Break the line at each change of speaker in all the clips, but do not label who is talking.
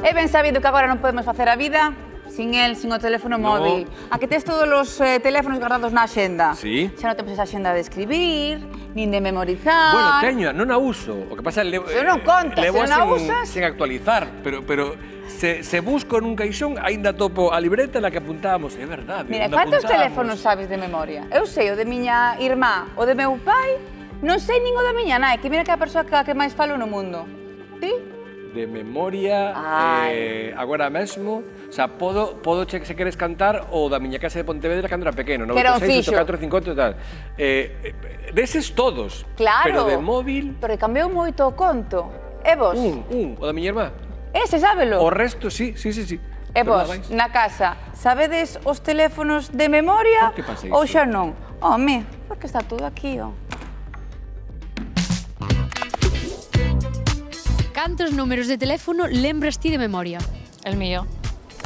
É ben sabido que agora non podemos facer a vida sin el, sin o teléfono móvil. A que tes todos os teléfonos guardados na axenda.
Sí.
Xa non temos esa axenda de escribir, nin de memorizar.
Bueno, teño, non a uso. O que pasa é que
non conta, se non a usas.
Sen actualizar, pero se busco nun caixón, aínda topo a libreta na que apuntábamos. É verdade.
Mira, cantos teléfonos sabes de memoria? Eu sei o de miña irmá, o de meu pai, non sei nin o da miña nai, que mira que é a persoa que máis falo no mundo. Ti?
De memoria, agora mesmo, o sea, podo se queres cantar o da miña casa de Pontevedra cando era pequeno, 96, 84, 50 e tal. Deses todos,
claro,
pero de móvil...
Pero cambiou moito o conto. E vos?
O da miña irmá.
Ese, sábelo?
O resto, sí.
E vos, na casa, sabedes os teléfonos de memoria ou xa non? Home, porque está todo aquí, ó.
Cantos números de teléfono lembras ti de memoria?
El mío.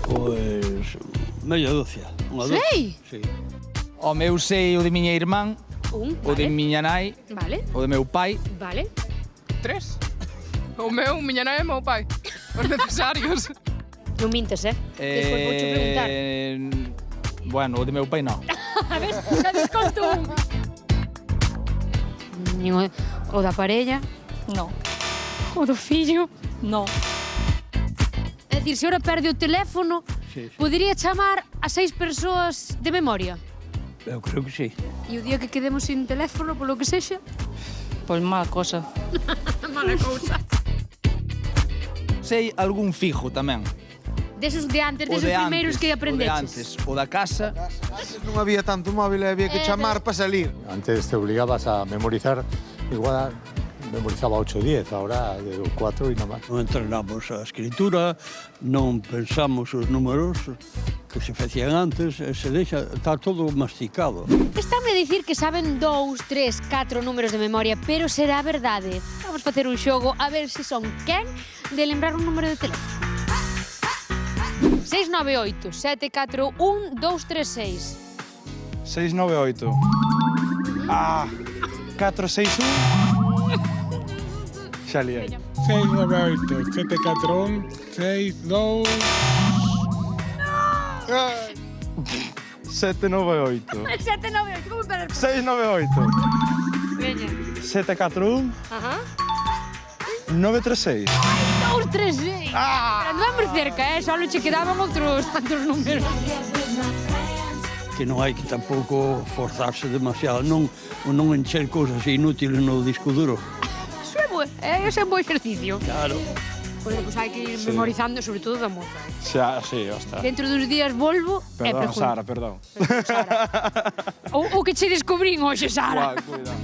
Pois... media dúcia.
Sei?
Sí.
O meu sei o de miña irmán, o de miña nai, o de meu pai.
Vale.
3. O meu, miña nai e meu pai. Os necesarios.
Non mintes, Despois vou che preguntar.
Bueno, o de meu pai non.
A ver, xa desconto un. O da parella?
No.
O do fillo?
No.
É dicir, se ora perde o teléfono, podería chamar a 6 persoas de memoria?
Eu creo que sí.
E o día que quedemos sin teléfono, polo que sexa?
Pois mala cosa.
Mala cousa.
Sei algún fijo tamén.
Desos de antes, desos primeiros que aprendeches.
O de antes, o da casa.
Non había tanto móvil e había que chamar para salir.
Antes te obligabas a memorizar, igual memorizaba 8 o 10, ahora de 4 e nada máis.
Non entrenamos a escritura, non pensamos os números que se facían antes, se deixa, está todo masticado.
Estame a dicir que saben 2, 3, 4 números de memoria, pero será verdade. Vamos facer un xogo a ver se son quen de lembrar un número de teléfono. 698 741 236.
698. 461. Xa liei.
698 741 62...
798.
798, como para...
698.
Veña.
741.
Ajá.
936.
236. Pero andamos cerca, só che quedaban outros tantos números.
Que non hai que tampouco forzarse demasiado, non encher cousas inútiles no disco duro.
Ese é un bo exercicio.
Claro.
Pois hai que ir memorizando, sobre todo da moza.
Xa, sí, ostras.
Dentro dos días volvo e
Perdón,
pregunto.
Sara, perdón.
O que che descubrín hoxe, Sara.
Cuidado.